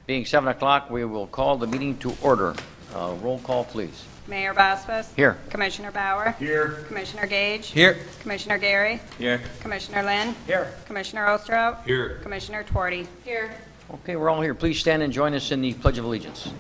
Being 7 o'clock, we will call the meeting to order. Roll call, please. Mayor Bosphus. Here. Commissioner Bauer. Here. Commissioner Gage. Here. Commissioner Gary. Here. Commissioner Lynn. Here. Commissioner Ostrow. Here. Commissioner Twardy. Here. Okay, we're all here. Please stand and join us in the Pledge of Allegiance.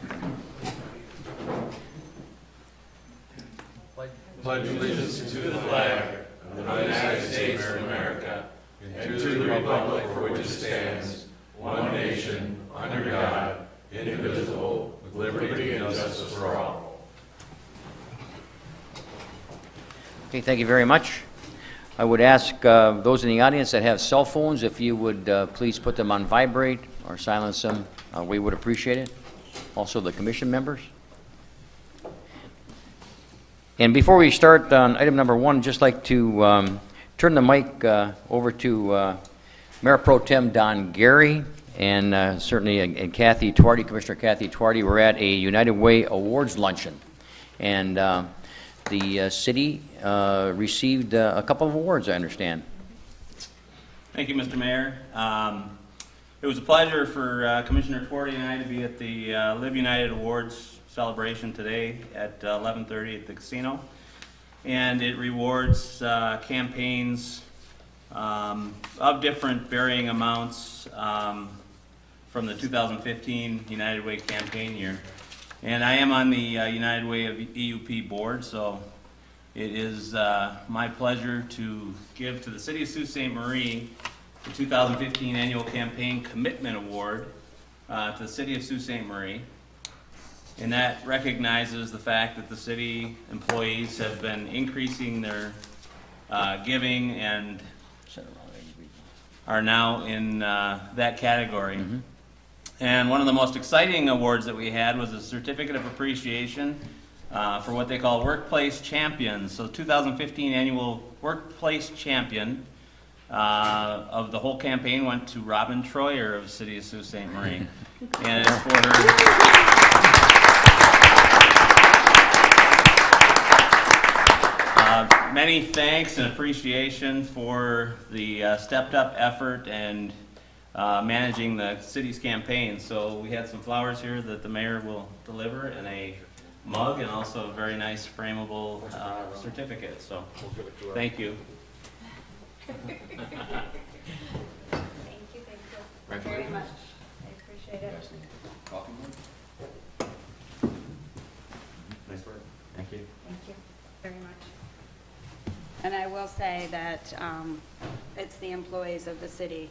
Pledge allegiance to the flag of the United States of America and to the republic for which it stands, one nation, under God, indivisible, with liberty and justice for all. Okay, thank you very much. I would ask those in the audience that have cell phones, if you would please put them on vibrate or silence them. We would appreciate it. Also, the commission members. And before we start on item number 1, I'd just like to turn the mic over to Mayor Pro Tem Don Gary and certainly and Kathy Twardy, Commissioner Kathy Twardy. We're at a United Way Awards luncheon, and the city received a couple of awards, I understand. Thank you, Mr. Mayor. It was a pleasure for Commissioner Twardy and I to be at the Live United Awards celebration today at 11:30 at the casino, and it rewards campaigns of different varying amounts from the 2015 United Way campaign year. And I am on the United Way of EUP board, so it is my pleasure to give to the City of Sault Ste. Marie the 2015 Annual Campaign Commitment Award to the City of Sault Ste. Marie. And that recognizes the fact that the city employees have been increasing their giving and are now in that category. Mm-hmm. And one of the most exciting awards that we had was a certificate of appreciation for what they call Workplace Champions. So 2015 Annual Workplace Champion of the whole campaign went to Robin Troyer of the City of Sault Ste. Marie. And it's for her... many thanks and appreciation for the stepped-up effort and managing the city's campaign. So we had some flowers here that the mayor will deliver, and a mug, and also a very nice frameable certificate. So thank you. Thank you very much. I appreciate it. Nice work. Thank you. Thank you very much. And I will say that it's the employees of the city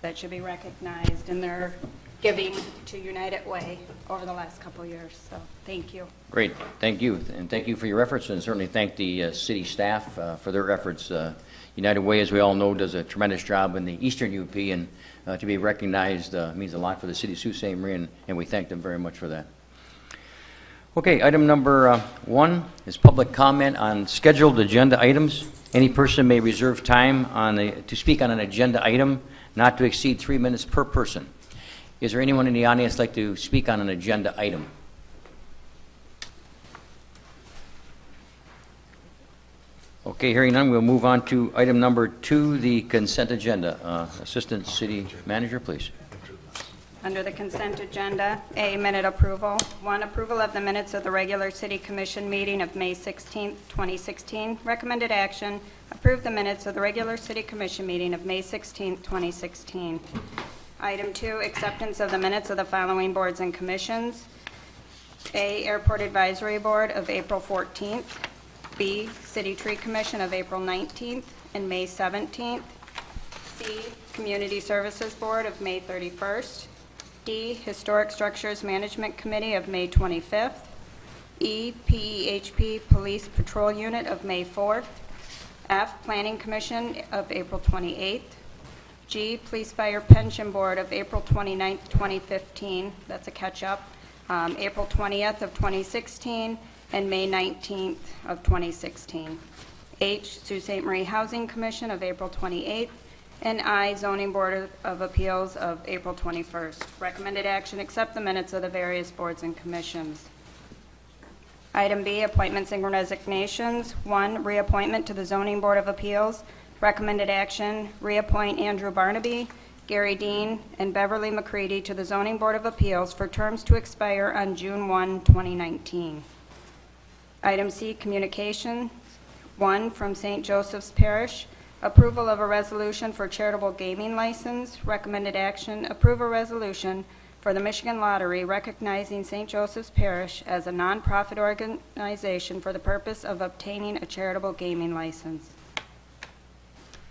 that should be recognized in their giving to United Way over the last couple of years. So thank you. Great, thank you, and thank you for your efforts, and certainly thank the city staff for their efforts. United Way, as we all know, does a tremendous job in the Eastern UP, and to be recognized means a lot for the city of Sault Ste. Marie, and we thank them very much for that. Okay, item number 1 is public comment on scheduled agenda items. Any person may reserve time to speak on an agenda item, not to exceed 3 minutes per person. Is there anyone in the audience like to speak on an agenda item? Okay, hearing none, we'll move on to item number 2, the consent agenda. Assistant City Manager, please. Under the consent agenda, A, minute approval. 1, approval of the minutes of the regular City Commission meeting of May 16, 2016. Recommended action, approve the minutes of the regular City Commission meeting of May 16, 2016. Item 2, acceptance of the minutes of the following boards and commissions. A, Airport Advisory Board of April 14th. B, City Tree Commission of April 19th and May 17th. C, Community Services Board of May 31st. D, Historic Structures Management Committee of May 25th. E, PEHP Police Patrol Unit of May 4th. F, Planning Commission of April 28th. G, Police Fire Pension Board of April 29th, 2015. That's a catch-up. April 20th of 2016 and May 19th of 2016. H, Sault Ste. Marie Housing Commission of April 28th. And I, Zoning Board of Appeals of April 21st. Recommended action, accept the minutes of the various boards and commissions. Item B, appointments and resignations. 1, reappointment to the Zoning Board of Appeals. Recommended action, reappoint Andrew Barnaby Gary Dean, and Beverly McCready to the Zoning Board of Appeals for terms to expire on June 1, 2019. Item C, communications. 1, from St. Joseph's Parish, approval of a resolution for charitable gaming license. Recommended action, approve a resolution for the Michigan Lottery recognizing St. Joseph's Parish as a nonprofit organization for the purpose of obtaining a charitable gaming license.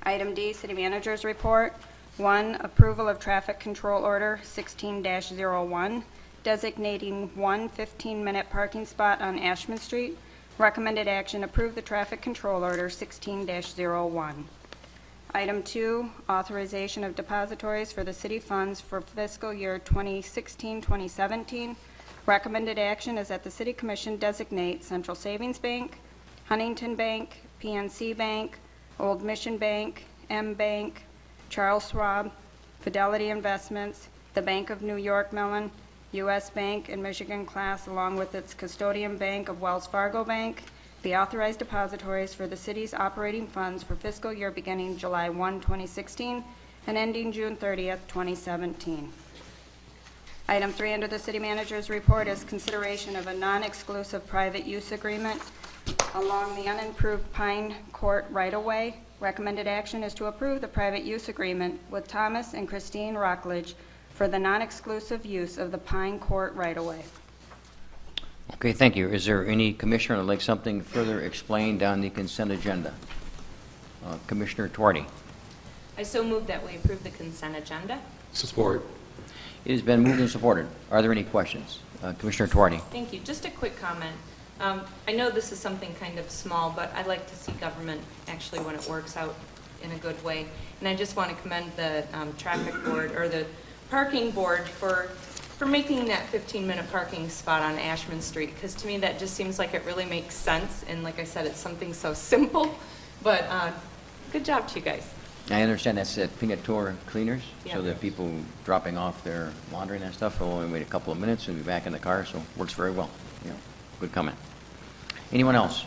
Item D, City Manager's Report. 1, approval of traffic control order 16-01, designating one 15-minute parking spot on Ashman Street. Recommended action, approve the traffic control order 16-01. Item 2, authorization of depositories for the city funds for fiscal year 2016-2017. Recommended action is that the City Commission designate Central Savings Bank, Huntington Bank, PNC Bank, Old Mission Bank, M Bank, Charles Schwab, Fidelity Investments, the Bank of New York Mellon, U.S. Bank, and Michigan Class, along with its custodian bank of Wells Fargo Bank, be authorized depositories for the city's operating funds for fiscal year beginning July 1, 2016, and ending June 30th, 2017. Item 3 under the City Manager's Report is consideration of a non-exclusive private use agreement along the unimproved Pine Court right-of-way. Recommended action is to approve the private use agreement with Thomas and Christine Rockledge for the non-exclusive use of the Pine Court right-of-way. Okay, thank you. Is there any commissioner that would like something further explained on the consent agenda? Commissioner Twardy. I so move that we approve the consent agenda. Support. It has been moved and supported. Are there any questions? Commissioner Twardy. Thank you. Just a quick comment. I know this is something kind of small, but I like to see government actually when it works out in a good way. And I just want to commend the traffic board or the parking board for making that 15-minute parking spot on Ashman Street, because to me that just seems like it really makes sense. And like I said, it's something so simple, but good job to you guys. I understand that's at Peanut Tour Cleaners, Yeah. so that people dropping off their laundry and that stuff will only wait a couple of minutes and be back in the car, so it works very well. Yeah, good comment. Anyone else?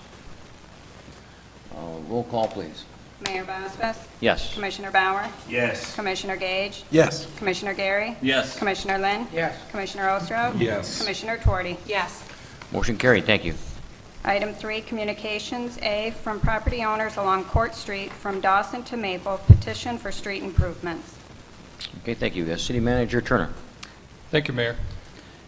Roll call, please. Mayor Bosbeth? Yes. Commissioner Bauer? Yes. Commissioner Gage? Yes. Commissioner Gary? Yes. Commissioner Lynn? Yes. Commissioner Ostrov? Yes. Commissioner Twardy? Yes. Motion carried. Thank you. Item 3, communications. A, from property owners along Court Street from Dawson to Maple, petition for street improvements. Okay, thank you. City Manager Turner. Thank you, Mayor.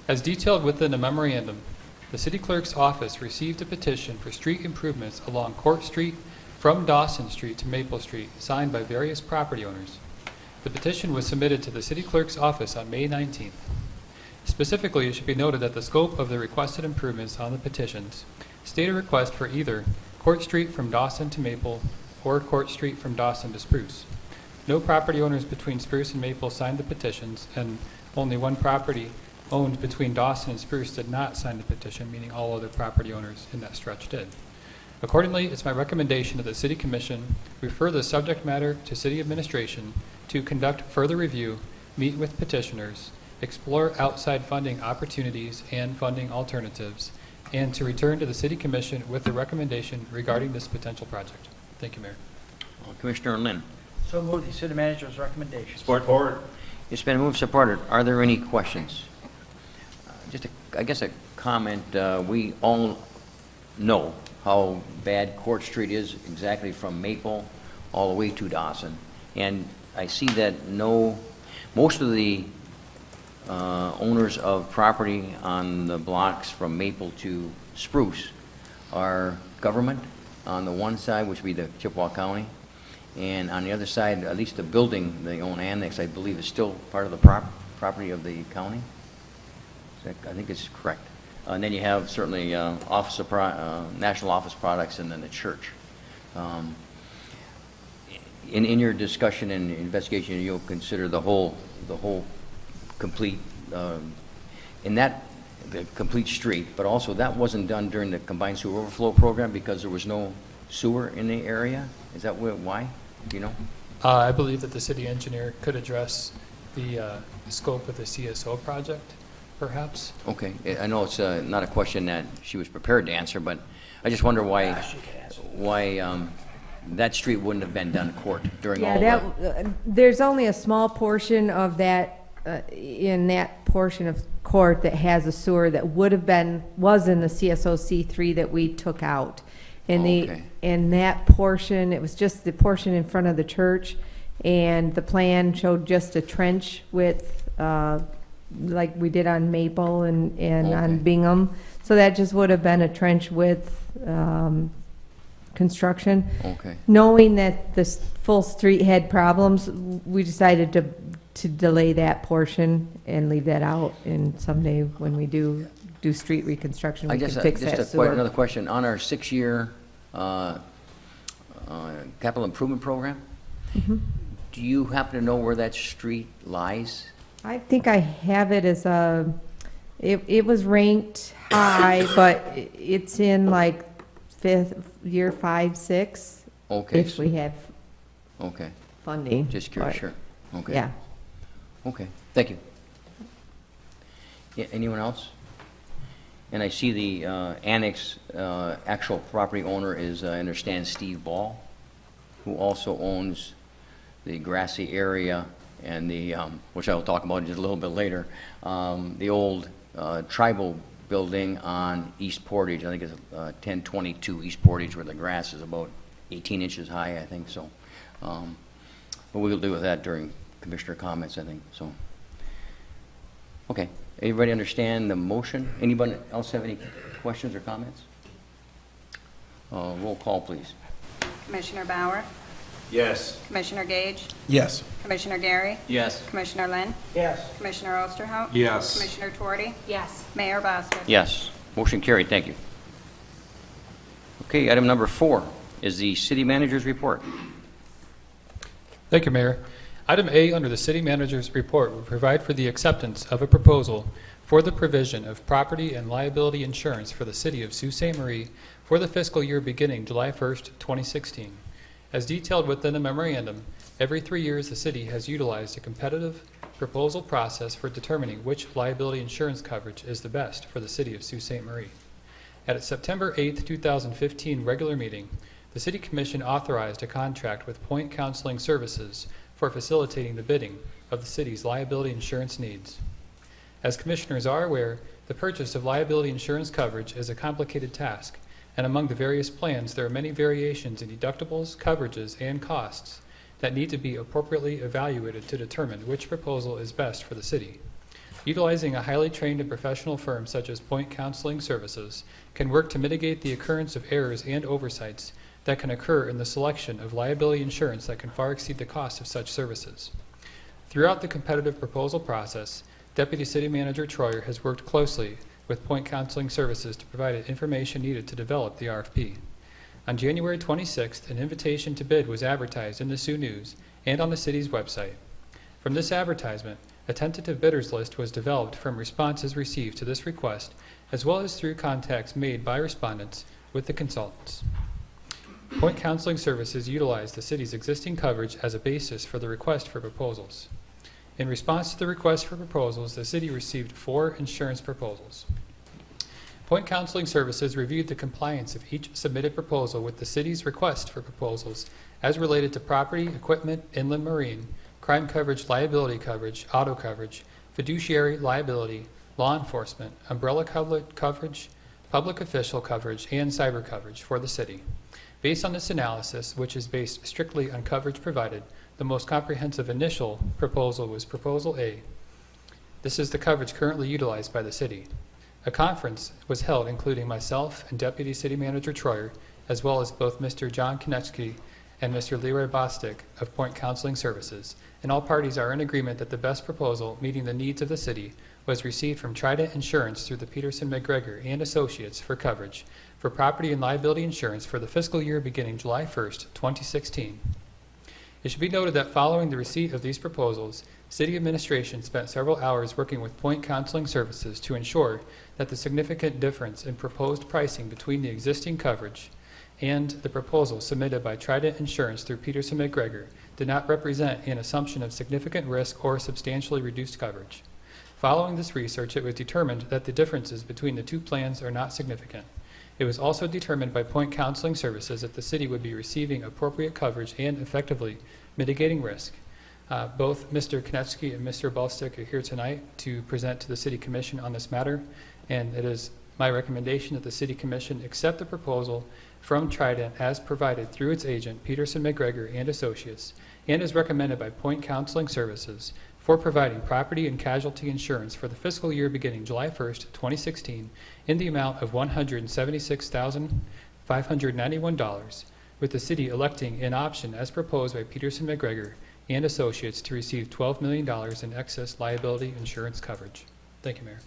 As detailed within the memorandum, the City Clerk's office received a petition for street improvements along Court Street from Dawson Street to Maple Street, signed by various property owners. The petition was submitted to the City Clerk's office on May 19th. Specifically, it should be noted that the scope of the requested improvements on the petitions state a request for either Court Street from Dawson to Maple or Court Street from Dawson to Spruce. No property owners between Spruce and Maple signed the petitions, and only one property owned between Dawson and Spruce did not sign the petition, meaning all other property owners in that stretch did. Accordingly, it's my recommendation that the City Commission refer the subject matter to City Administration to conduct further review, meet with petitioners, explore outside funding opportunities and funding alternatives, and to return to the City Commission with a recommendation regarding this potential project. Thank you, Mayor. Commissioner Lynn. So moved, the city manager's recommendation. Support. It's been moved, supported. Are there any questions? I guess a comment. We all know how bad Court Street is, exactly from Maple all the way to Dawson. And I see that most of the owners of property on the blocks from Maple to Spruce are government on the one side, which would be the Chippewa County, and on the other side, at least the building they own annex, I believe, is still part of the property of the county. I think it's correct. And then you have certainly national office products, and then the church. In your discussion and investigation, you'll consider the whole complete the complete street, but also that wasn't done during the combined sewer overflow program because there was no sewer in the area. Is that why? Do you know? I believe that the city engineer could address the scope of the CSO project, perhaps. Okay. I know it's not a question that she was prepared to answer, but I just wonder why that street wouldn't have been done court during all Yeah, the... there's only a small portion of that, in that portion of court that has a sewer that was in the CSOC 3 that we took out. Okay. In that portion, it was just the portion in front of the church, and the plan showed just a trench with, like we did on Maple and Okay. on Bingham. So that just would have been a trench with, construction. Okay. Knowing that this full street had problems, we decided to delay that portion and leave that out, and someday when we do street reconstruction, I we can guess fix just that another sewer. question. On our 6-year capital improvement program, Mm-hmm. do you happen to know where that street lies? I think I have it as it was ranked high, but it's in like year 5, 6, Okay. if we have Okay. funding. Just curious, but- sure. Okay. Yeah. Okay, thank you. Yeah, anyone else? And I see the annex, actual property owner is, I understand, Steve Ball, who also owns the grassy area and the, which I will talk about just a little bit later, the old tribal building on East Portage. I think it's 1022 East Portage, where the grass is about 18 inches high, I think, so. But we'll deal with that during commissioner comments, I think, so. Okay, everybody understand the motion? Anybody else have any questions or comments? Roll call, please. Commissioner Bauer, Yes. Commissioner Gage, Yes. Commissioner Gary, Yes. Commissioner Lynn, Yes. Commissioner Osterhout, Yes. Commissioner Tuorty, Yes. Mayor Bosworth. Yes, motion carried, thank you. Okay, item number 4 is the city manager's report. Thank you, Mayor. Item A under the City Manager's report will provide for the acceptance of a proposal for the provision of property and liability insurance for the City of Sault Ste. Marie for the fiscal year beginning July 1st, 2016. As detailed within the memorandum, every 3 years the city has utilized a competitive proposal process for determining which liability insurance coverage is the best for the City of Sault Ste. Marie. At its September 8th, 2015 regular meeting, the City Commission authorized a contract with Point Counseling Services for facilitating the bidding of the city's liability insurance needs. As commissioners are aware, the purchase of liability insurance coverage is a complicated task, and among the various plans, there are many variations in deductibles, coverages, and costs that need to be appropriately evaluated to determine which proposal is best for the city. Utilizing a highly trained and professional firm such as Point Counseling Services can work to mitigate the occurrence of errors and oversights that can occur in the selection of liability insurance that can far exceed the cost of such services. Throughout the competitive proposal process, Deputy City Manager Troyer has worked closely with Point Counseling Services to provide information needed to develop the RFP. On January 26th, an invitation to bid was advertised in the Sioux News and on the city's website. From this advertisement, a tentative bidders list was developed from responses received to this request, as well as through contacts made by respondents with the consultants. Point Counseling Services utilized the city's existing coverage as a basis for the request for proposals. In response to the request for proposals, the city received 4 insurance proposals. Point Counseling Services reviewed the compliance of each submitted proposal with the city's request for proposals as related to property, equipment, inland marine, crime coverage, liability coverage, auto coverage, fiduciary liability, law enforcement, umbrella coverage, public official coverage, and cyber coverage for the city. Based on this analysis, which is based strictly on coverage provided, the most comprehensive initial proposal was Proposal A. This is the coverage currently utilized by the city. A conference was held including myself and Deputy City Manager Troyer, as well as both Mr. John Konechny and Mr. Leroy Bostic of Point Counseling Services, and all parties are in agreement that the best proposal meeting the needs of the city was received from Trident Insurance through the Peterson McGregor and Associates for coverage for property and liability insurance for the fiscal year beginning July 1st, 2016. It should be noted that following the receipt of these proposals, City administration spent several hours working with Point Counseling Services to ensure that the significant difference in proposed pricing between the existing coverage and the proposal submitted by Trident Insurance through Peterson McGregor did not represent an assumption of significant risk or substantially reduced coverage. Following this research, it was determined that the differences between the two plans are not significant. It was also determined by Point Counseling Services that the city would be receiving appropriate coverage and effectively mitigating risk. Both Mr. Konechsky and Mr. Balstick are here tonight to present to the City Commission on this matter, and it is my recommendation that the City Commission accept the proposal from Trident as provided through its agent, Peterson McGregor and Associates, and as recommended by Point Counseling Services for providing property and casualty insurance for the fiscal year beginning July 1st, 2016, in the amount of $176,591, with the city electing an option as proposed by Peterson McGregor and Associates to receive $12 million in excess liability insurance coverage. Thank you, Mayor.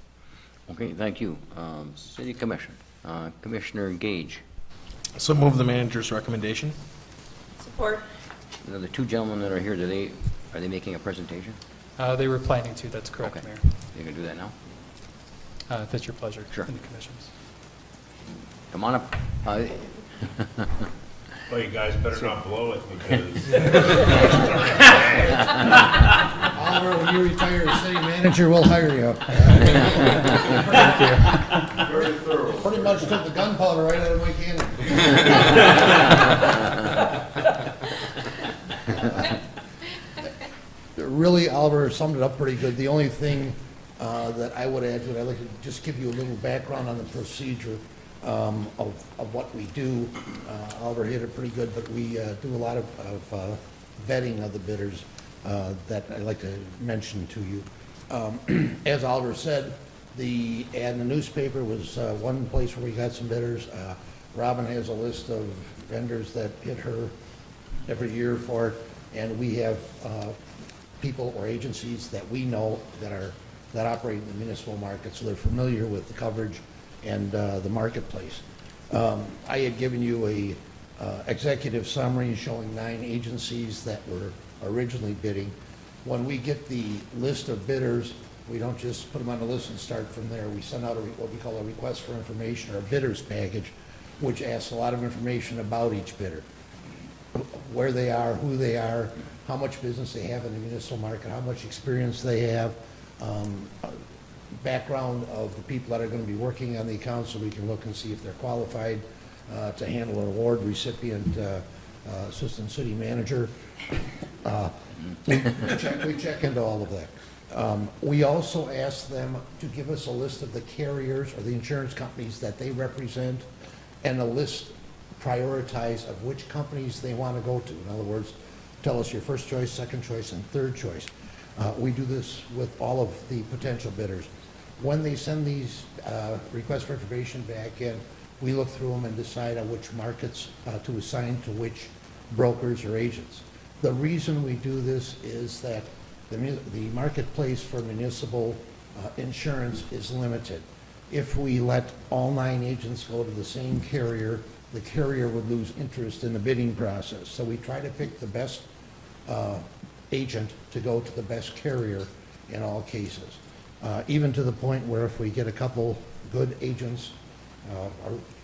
Okay, thank you. City Commission. Commissioner Gage. So move the manager's recommendation. Support. The two gentlemen that are here today, are they making a presentation? They were planning to, that's correct, Okay. Mayor. You can do that now? If that's your pleasure. Sure. In the commissions. Come on up. Well, you guys better not blow it because. Oliver, when you retire as city manager, we'll hire you. Very thorough. Pretty much took the gunpowder right out of my cannon. Really, Oliver summed it up pretty good. The only thing that I would add to it, I'd like to just give you a little background on the procedure of what we do. Oliver hit it pretty good, but we do a lot of vetting of the bidders that I'd like to mention to you. As Oliver said, the ad in the newspaper was one place where we got some bidders. Robin has a list of vendors that hit her every year for it, and we have people or agencies that we know that operate in the municipal market, so they're familiar with the coverage and the marketplace. I had given you a executive summary showing 9 agencies that were originally bidding. When we get the list of bidders, we don't just put them on the list and start from there. We send out what we call a request for information, or a bidder's package, which asks a lot of information about each bidder. Where they are, who they are, how much business they have in the municipal market, how much experience they have, background of the people that are going to be working on the account, so we can look and see if they're qualified to handle an award recipient, assistant city manager. We check into all of that. We also ask them to give us a list of the carriers or the insurance companies that they represent, and a list prioritize of which companies they want to go to. In other words, tell us your first choice, second choice, and third choice. We do this with all of the potential bidders. When they send these requests for information back in, we look through them and decide on which markets to assign to which brokers or agents. The reason we do this is that the marketplace for municipal insurance is limited. If we let all 9 agents go to the same carrier, the carrier would lose interest in the bidding process. So we try to pick the best agent to go to the best carrier in all cases. Even to the point where if we get a couple good agents, or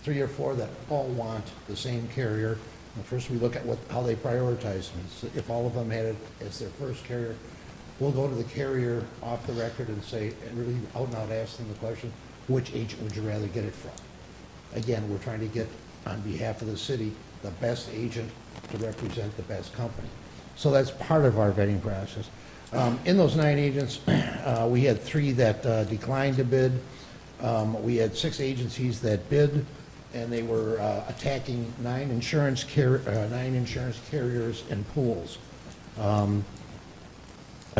3 or 4 that all want the same carrier, first we look at how they prioritize them. So if all of them had it as their first carrier, we'll go to the carrier off the record and say, and really out and out ask them the question, which agent would you rather get it from? Again, we're trying to get, on behalf of the city, the best agent to represent the best company. So that's part of our vetting process. In those 9 agents, we had 3 that declined to bid. We had 6 agencies that bid, and they were attacking 9 insurance carriers and pools. I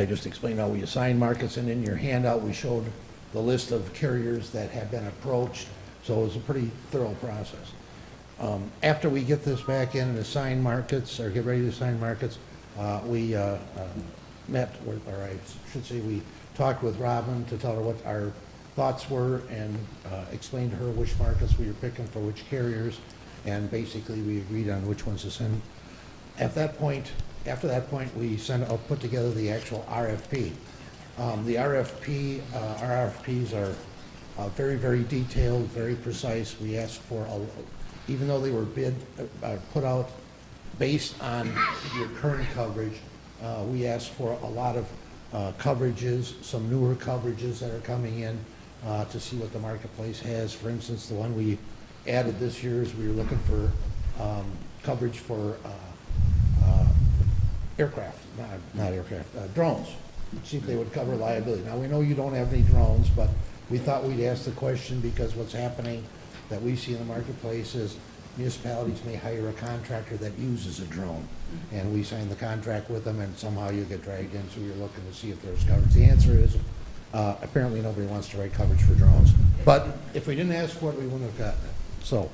just explained how we assign markets, and in your handout we showed the list of carriers that have been approached, so it was a pretty thorough process. After we get this back in and assign markets, or get ready to assign markets, we met with, or I should say we talked with Robin to tell her what our thoughts were, and explained to her which markets we were picking for which carriers, and basically we agreed on which ones to send. After that point, we put together the actual RFP. The RFP, our RFPs are very, very detailed, very precise. We asked for, even though they were put out based on your current coverage, we asked for a lot of coverages, some newer coverages that are coming in to see what the marketplace has. For instance, the one we added this year is we were looking for coverage for aircraft, not aircraft, drones. See if they would cover liability. Now, we know you don't have any drones, but we thought we'd ask the question because what's happening that we see in the marketplace is municipalities may hire a contractor that uses a drone. And we sign the contract with them and somehow you get dragged in, so we were looking to see if there's coverage. The answer is, apparently nobody wants to write coverage for drones. But if we didn't ask for it, we wouldn't have gotten it. So,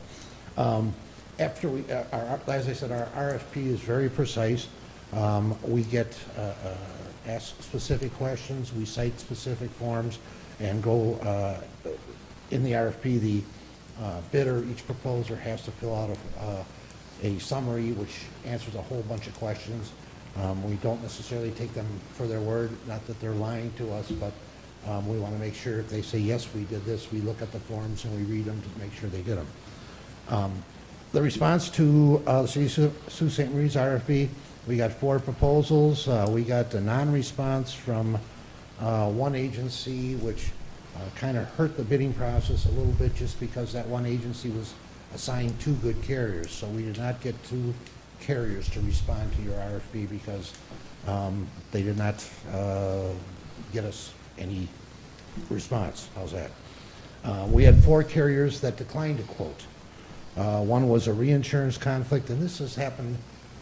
after we, as I said, our RFP is very precise. We get asked specific questions, we cite specific forms, and go in the RFP, the bidder, each proposer has to fill out a summary which answers a whole bunch of questions. We don't necessarily take them for their word, not that they're lying to us, but we want to make sure if they say, yes, we did this, we look at the forms and we read them to make sure they did them. The response to the City of Sault Ste. Marie's RFP, we got 4 proposals. We got a non-response from one agency, which kind of hurt the bidding process a little bit just because that one agency was assigned 2 good carriers. So we did not get 2 carriers to respond to your RFP because they did not get us any response. How's that? We had 4 carriers that declined to quote. One was a reinsurance conflict, and this has happened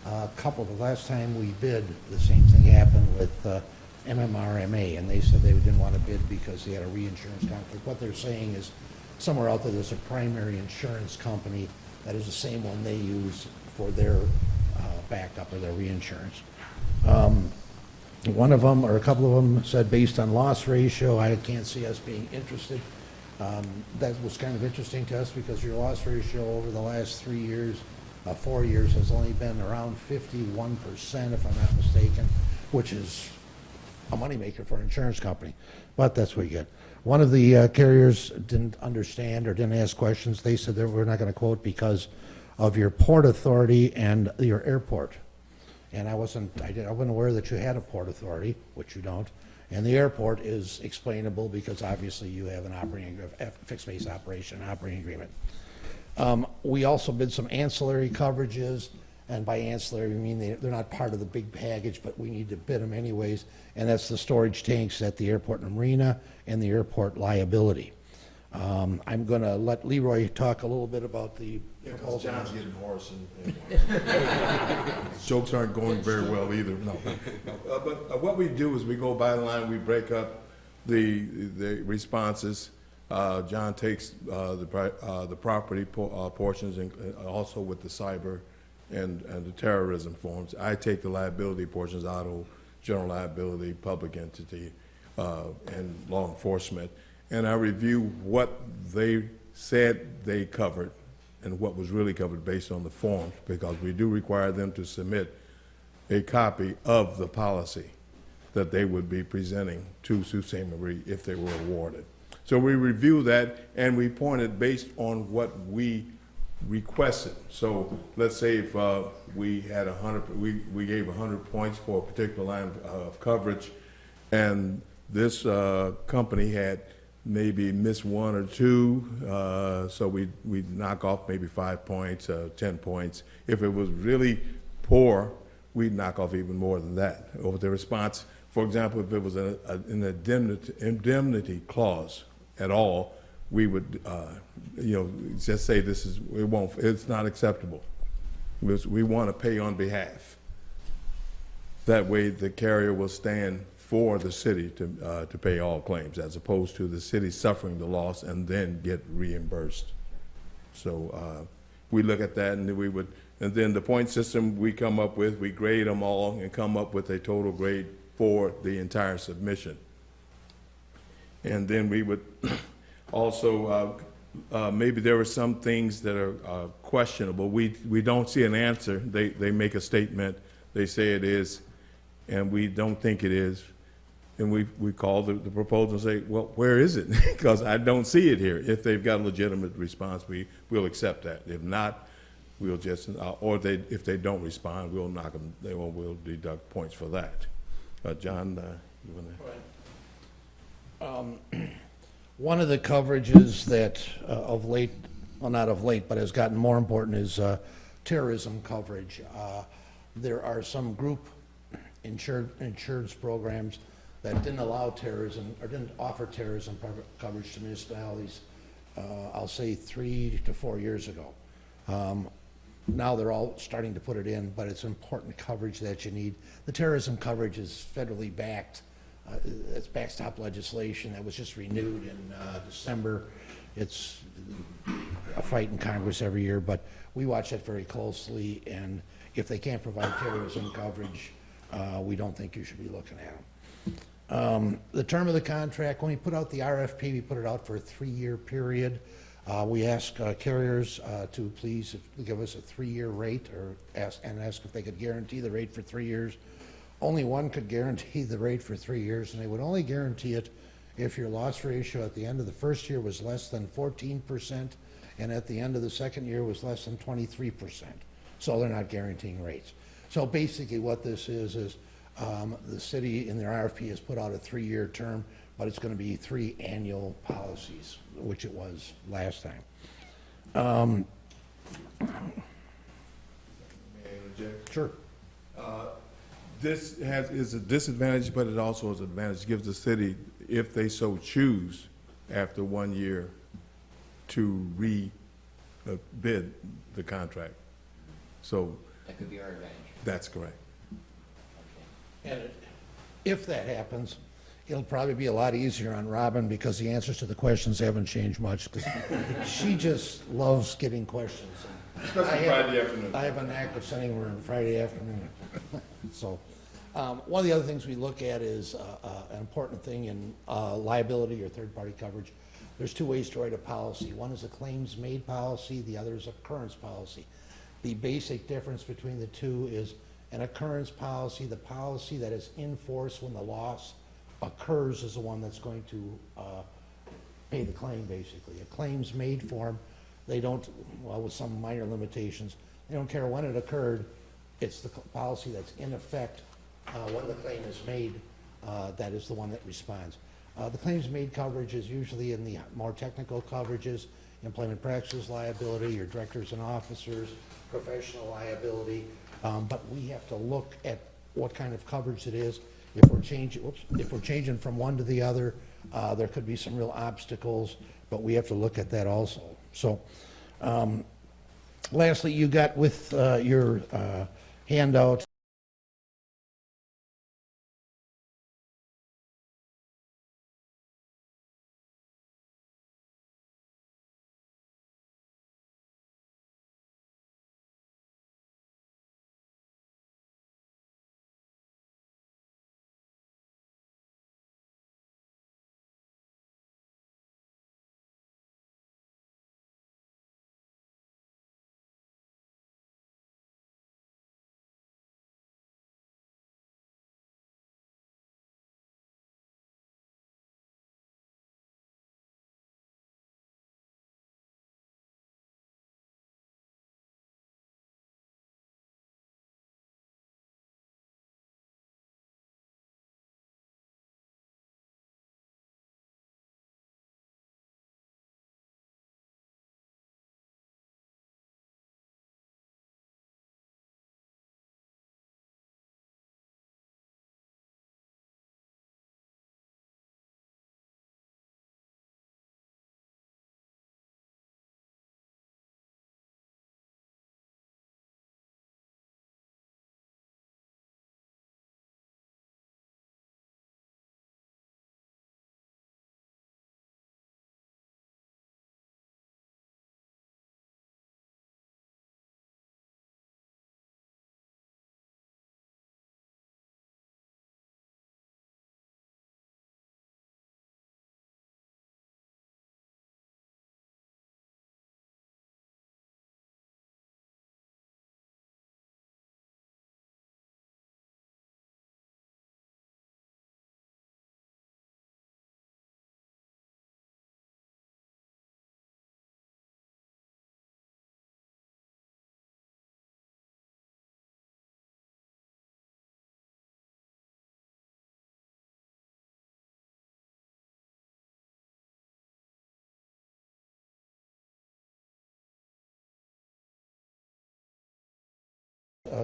a couple. The last time we bid, the same thing happened with MMRMA, and they said they didn't want to bid because they had a reinsurance conflict. What they're saying is somewhere out there there's a primary insurance company that is the same one they use for their backup or their reinsurance. One of them, or a couple of them, said based on loss ratio, I can't see us being interested. That was kind of interesting to us because your loss ratio over the last 3 years, 4 years, has only been around 51%, if I'm not mistaken, which is a moneymaker for an insurance company, but that's what you get. One of the carriers didn't understand or didn't ask questions. They said that we're not going to quote because of your port authority and your airport. And I wasn't aware that you had a port authority, which you don't. And the airport is explainable because obviously you have an fixed base operation operating agreement. We also bid some ancillary coverages, and by ancillary we mean they're not part of the big package, but we need to bid them anyways, and that's the storage tanks at the airport and marina and the airport liability. I'm going to let Leroy talk a little bit about the proposal. John's getting hoarse and jokes aren't going very well either. No. But what we do is we go by the line, we break up the responses. John takes the property portions and also with the cyber and the terrorism forms. I take the liability portions, auto, general liability, public entity, and law enforcement. And I review what they said they covered and what was really covered based on the forms, because we do require them to submit a copy of the policy that they would be presenting to Sault Ste. Marie if they were awarded. So we review that and we pointed based on what we requested. So let's say if we had 100, we gave 100 points for a particular line of coverage, and this company had maybe missed 1 or 2, so we knock off maybe 5 points, 10 points. If it was really poor, we'd knock off even more than that. Over the response, for example, if it was an indemnity clause at all, we would, just say it's not acceptable. We want to pay on behalf. That way, the carrier will stand for the city to pay all claims, as opposed to the city suffering the loss and then get reimbursed. So we look at that, and then the point system we come up with, we grade them all and come up with a total grade for the entire submission. And then we would also, maybe there are some things that are questionable. We don't see an answer. They make a statement, they say it is, and we don't think it is. And we call the proposal and say, well, where is it? Because I don't see it here. If they've got a legitimate response, we'll accept that. If not, we'll just, if they don't respond, we'll knock them, we'll deduct points for that. John, you want to? One of the coverages that of late well, not of late, but has gotten more important, is terrorism coverage. There are some group insurance programs that didn't allow terrorism, or didn't offer terrorism coverage to municipalities, I'll say 3 to 4 years ago. Now they're all starting to put it in, but it's important coverage that you need. The terrorism coverage is federally backed. It's backstop legislation that was just renewed in December. It's a fight in Congress every year, but we watch that very closely, and if they can't provide terrorism coverage, we don't think you should be looking at them. The term of the contract, when we put out the RFP, we put it out for a 3-year period. We ask carriers to please give us a 3-year rate, or ask if they could guarantee the rate for 3 years. Only one could guarantee the rate for 3 years, and they would only guarantee it if your loss ratio at the end of the first year was less than 14%, and at the end of the second year was less than 23%. So they're not guaranteeing rates. So basically what this is the city in their RFP has put out a 3-year term, but it's going to be 3 annual policies, which it was last time. May I interject? Sure. This is a disadvantage, but it also is an advantage. It gives the city, if they so choose, after 1 year, to bid the contract. So That could be our advantage. that's correct. And if that happens, it'll probably be a lot easier on Robin, because the answers to the questions haven't changed much, because she just loves getting questions. Especially Friday afternoon. I have a knack of sending her on Friday afternoon. So, one of the other things we look at is an important thing in liability or third-party coverage. There's 2 ways to write a policy. One is a claims-made policy, the other is occurrence policy. The basic difference between the two is an occurrence policy, the policy that is in force when the loss occurs, is the one that's going to pay the claim, basically. A claims-made form, they don't, well, with some minor limitations, they don't care when it occurred. It's the policy that's in effect when the claim is made that is the one that responds. The claims-made coverage is usually in the more technical coverages, employment practices liability, your directors and officers, professional liability, but we have to look at what kind of coverage it is. If we're changing from one to the other, there could be some real obstacles, but we have to look at that also. So, lastly, you got with your handout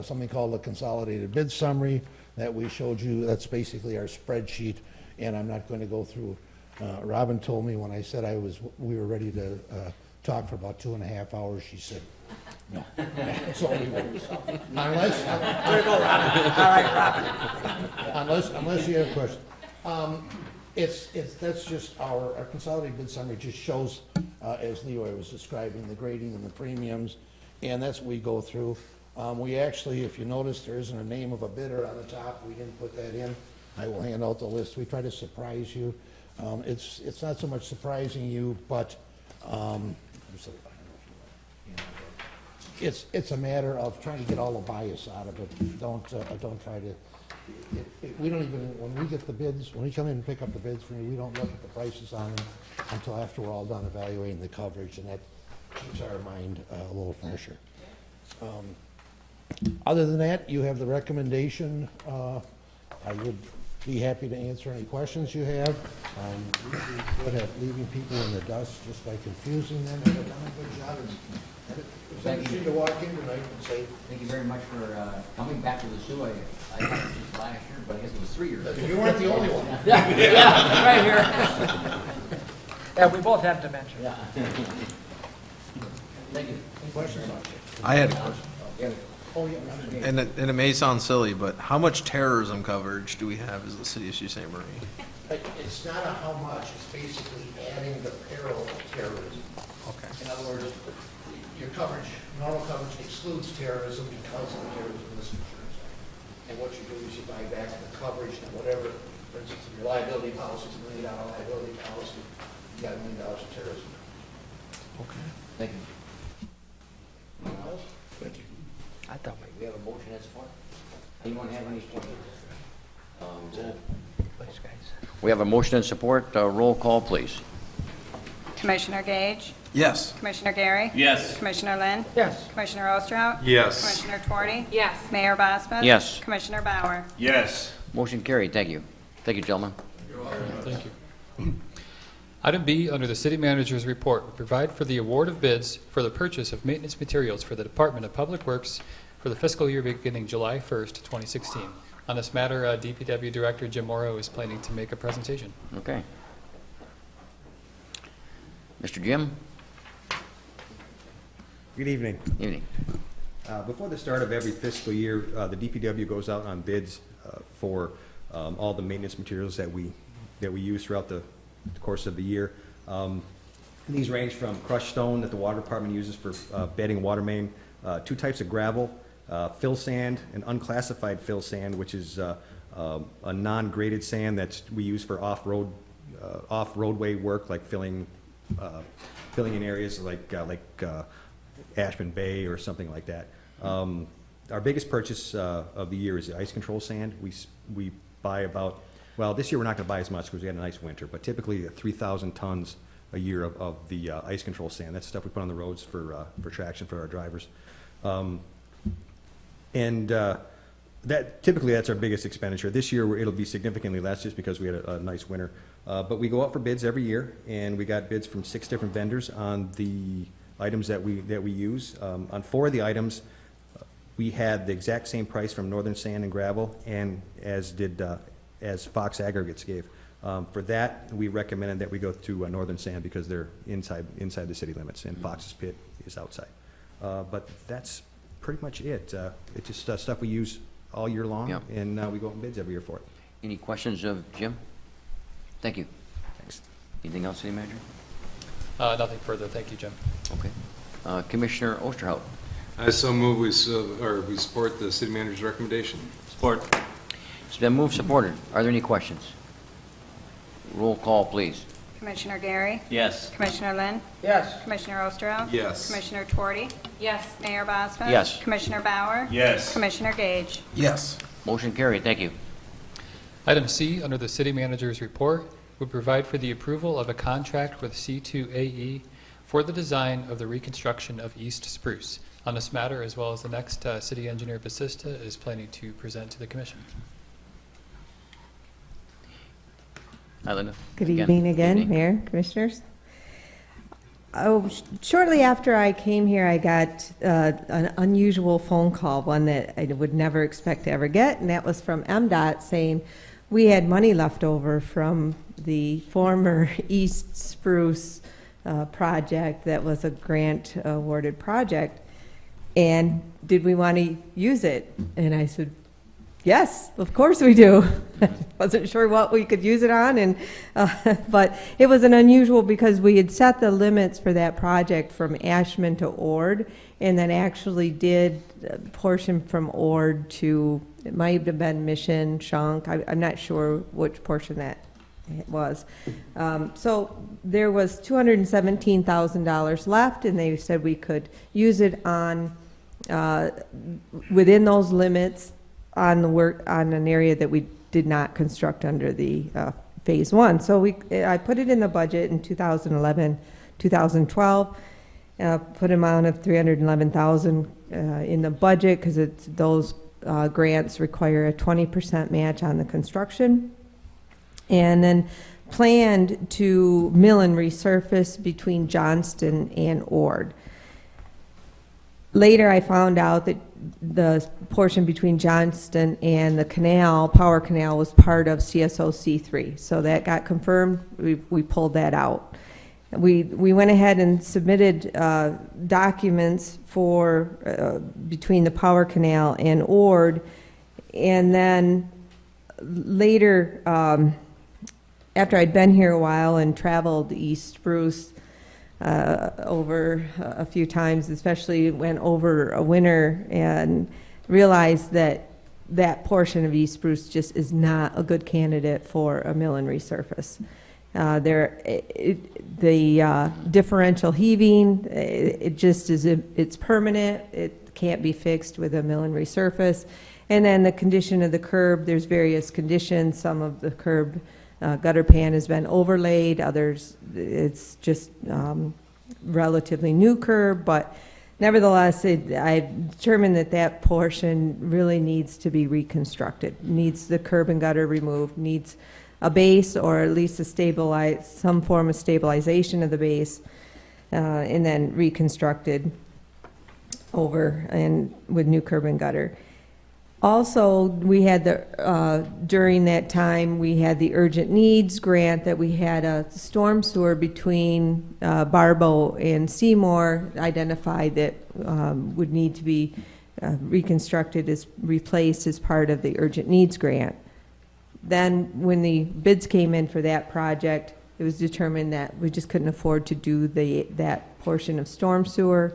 something called a consolidated bid summary that we showed you. That's basically our spreadsheet, and I'm not going to go through. Robin told me when I said we were ready to talk for about 2.5 hours, she said, no. That's all we want. Unless, Way to go, Robin. All right, Robin. unless you have a question. That's just our consolidated bid summary just shows, as Leroy was describing, the grading and the premiums, and that's what we go through. We actually, if you notice, there isn't a name of a bidder on the top. We didn't put that in. I will hand out the list. We try to surprise you. It's not so much surprising you, but it's a matter of trying to get all the bias out of it. Don't try to. We don't even, when we get the bids, when we come in and pick up the bids from you, we don't look at the prices on them until after we're all done evaluating the coverage, and that keeps our mind a little fresher. Other than that, you have the recommendation. I would be happy to answer any questions you have. We would have leaving people in the dust just by confusing them. They've done a good job. It was interesting to walk in tonight and say, Thank you very much for coming back to the Sioux. I thought it was just last year, but I guess it was 3 years ago. you weren't the only one. Yeah, right here. Yeah, we both have dementia. Yeah. Thank you. Any questions on it? I had, Yeah. Oh, yeah. and it may sound silly, but how much terrorism coverage do we have as the city of Sault Ste. Marie? It's not a how much, it's basically adding the peril of terrorism. Okay. In other words, your coverage, normal coverage excludes terrorism because of the terrorism risk insurance. And what you do is you buy back the coverage and whatever, for instance, if your liability policy is $1 million liability policy, you got $1 million of terrorism. Okay. Thank you. Anyone else? Thank you. I thought We have a motion and support. Anyone have any questions? Thanks, guys. We have a motion and support. Roll call, please. Commissioner Gage, Yes. Commissioner Gary, Yes. Commissioner Lynn, Yes. Commissioner Osterhout, Yes. Commissioner Twardy, Yes. Mayor Bosma. Yes. Commissioner Bauer. Yes. Motion carried. Thank you. Thank you, gentlemen. Thank you. Item B, under the city manager's report, we provide for the award of bids for the purchase of maintenance materials for the Department of Public Works for the fiscal year beginning July 1st, 2016. On this matter, DPW Director Jim Morrow is planning to make a presentation. Okay. Mr. Jim? Good evening. Evening. Before the start of every fiscal year, the DPW goes out on bids for all the maintenance materials that we use throughout the course of the year. These range from crushed stone that the water department uses for bedding water main, 2 types of gravel, fill sand, and unclassified fill sand, which is a non-graded sand that we use for off-roadway work, like filling in areas like Ashman Bay or something like that. Our biggest purchase of the year is the ice control sand. We buy about, well, this year we're not going to buy as much because we had a nice winter, but typically 3,000 tons a year of the ice control sand. That's stuff we put on the roads for traction for our drivers. Typically that's our biggest expenditure. This year it'll be significantly less just because we had a nice winter. But we go out for bids every year, and we got bids from 6 different vendors on the items that we use. On 4 of the items, we had the exact same price from Northern Sand and Gravel, and as Fox Aggregates gave. For that, we recommended that we go to Northern Sand because they're inside the city limits, and Fox's pit is outside. But that's pretty much it. It's just stuff we use all year long, Yeah. and we go out and bids every year for it. Any questions of Jim? Thank you. Thanks. Anything else, City Manager? Nothing further. Thank you, Jim. Okay. Commissioner Osterhout? I so move we support the city manager's recommendation. Support. It's been moved, supported. Are there any questions? Roll call, please. Commissioner Gary, Yes. Commissioner Lynn, Yes. Commissioner Osterhout. Yes. Commissioner Twardy, Yes. Mayor Bosma. Yes. Commissioner Bauer. Yes. Commissioner Gage. Yes. Motion carried. Thank you. Item C, under the city manager's report, would provide for the approval of a contract with C2AE for the design of the reconstruction of East Spruce. On this matter, as well as the next, city engineer Basista is planning to present to the commission. Hi, Linda. Good evening again, Evening. Mayor, Commissioners. Shortly after I came here, I got an unusual phone call, one that I would never expect to ever get, and that was from MDOT saying we had money left over from the former East Spruce project that was a grant awarded project, and did we want to use it? And I said, yes, of course we do. Wasn't sure what we could use it on, and but it was an unusual because we had set the limits for that project from Ashman to Ord, and then actually did a portion from Ord to, it might have been Mission, Shunk. I'm not sure which portion that it was. So there was $217,000 left, and they said we could use it on within those limits on the work on an area that we did not construct under the phase one. So I put it in the budget in 2011, 2012. Put amount of $311,000 in the budget because those grants require a 20% match on the construction, and then planned to mill and resurface between Johnston and Ord. Later, I found out that the portion between Johnston and the canal, Power Canal, was part of CSOC3. So that got confirmed. We pulled that out. We went ahead and submitted documents for between the Power Canal and Ord, and then later, after I'd been here a while and traveled East Spruce over a few times, especially went over a winter, and realized that that portion of East Spruce just is not a good candidate for a mill and resurface. The differential heaving, it just is, it's permanent. It can't be fixed with a mill and resurface. And then the condition of the curb, there's various conditions. Some of the curb gutter pan has been overlaid. Others, it's just relatively new curb. But nevertheless, I determined that that portion really needs to be reconstructed. Needs the curb and gutter removed. Needs a base, or at least some form of stabilization of the base, and then reconstructed over and with new curb and gutter. Also, we had during that time, we had the urgent needs grant that we had a storm sewer between Barbo and Seymour identified that would need to be reconstructed, replaced as part of the urgent needs grant. Then when the bids came in for that project, it was determined that we just couldn't afford to do that portion of storm sewer.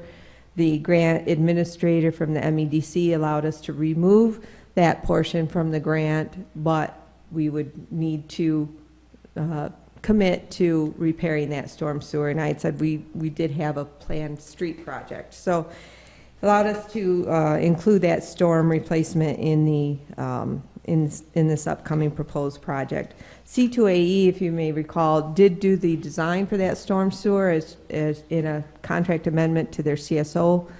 The grant administrator from the MEDC allowed us to remove that portion from the grant, but we would need to commit to repairing that storm sewer. And I had said we did have a planned street project. So allowed us to include that storm replacement in the in this upcoming proposed project. C2AE, if you may recall, did do the design for that storm sewer as in a contract amendment to their CSO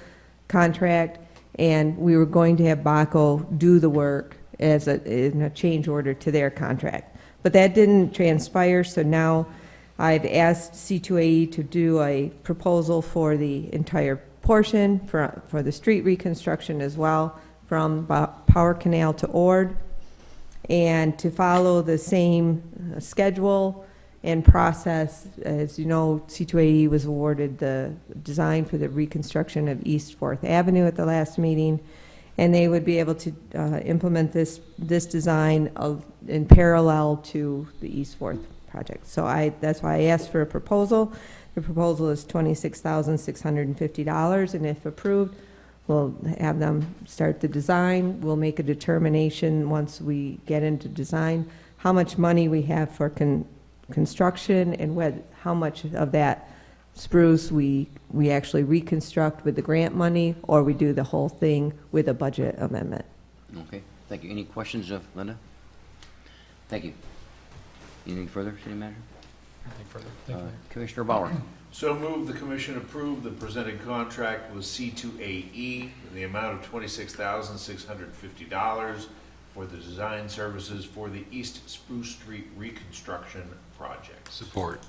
contract, and we were going to have Baco do the work in a change order to their contract. But that didn't transpire, so now I've asked C2AE to do a proposal for the entire portion for the street reconstruction as well, from Power Canal to Ord, and to follow the same schedule and process. As you know, C2AE was awarded the design for the reconstruction of East 4th Avenue at the last meeting, and they would be able to implement this design in parallel to the East 4th project. So that's why I asked for a proposal. The proposal is $26,650, and if approved, we'll have them start the design. We'll make a determination once we get into design how much money we have for construction, and how much of that spruce we actually reconstruct with the grant money, or we do the whole thing with a budget amendment. Okay, thank you. Any questions of Linda? Thank you. Anything further, City Manager? Nothing further. Thank you. Commissioner Bauer. So moved, the commission approve the presented contract with C2AE in the amount of $26,650 for the design services for the East Spruce Street reconstruction project. Support.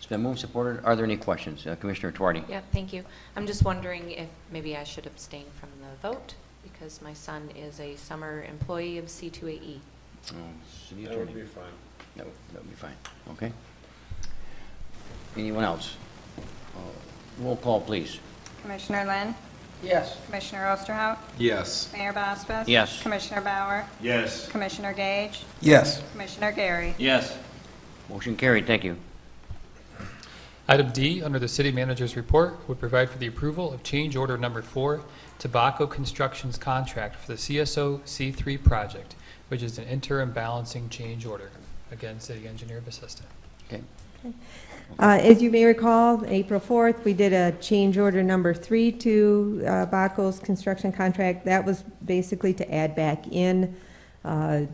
It's been moved, supported. Are there any questions? Commissioner Tuardi? Yeah, thank you. I'm just wondering if maybe I should abstain from the vote because my son is a summer employee of C2AE. City That would Attorney? be fine. That would be fine. Okay. Anyone else? Roll call, please. Commissioner Lynn? Yes. Commissioner Osterhout? Yes. Mayor Bospas? Yes. Commissioner Bauer? Yes. Commissioner Gage? Yes. Commissioner Gary? Yes. Motion carried. Thank you. Item D, under the city manager's report, would provide for the approval of change order number 4, Tobacco Construction's contract for the CSO C3 project, which is an interim balancing change order. Again, City Engineer Basista. Okay. As you may recall, April 4th, we did a change order number 3 to Baco's construction contract. That was basically to add back in the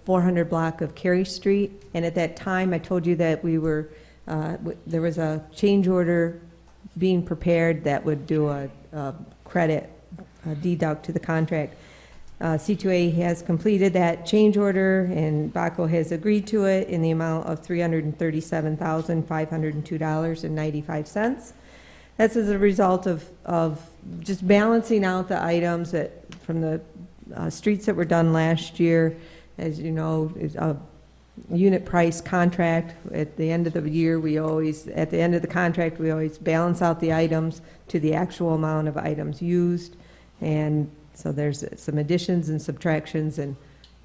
400 block of Cary Street. And at that time, I told you that we were, there was a change order being prepared that would do a credit deduct to the contract. C2A has completed that change order, and Baco has agreed to it in the amount of $337,502.95. That's as a result of just balancing out the items that, from the streets that were done last year. As you know, is a unit price contract. At the end of the year, at the end of the contract, we always balance out the items to the actual amount of items used. And so there's some additions and subtractions, and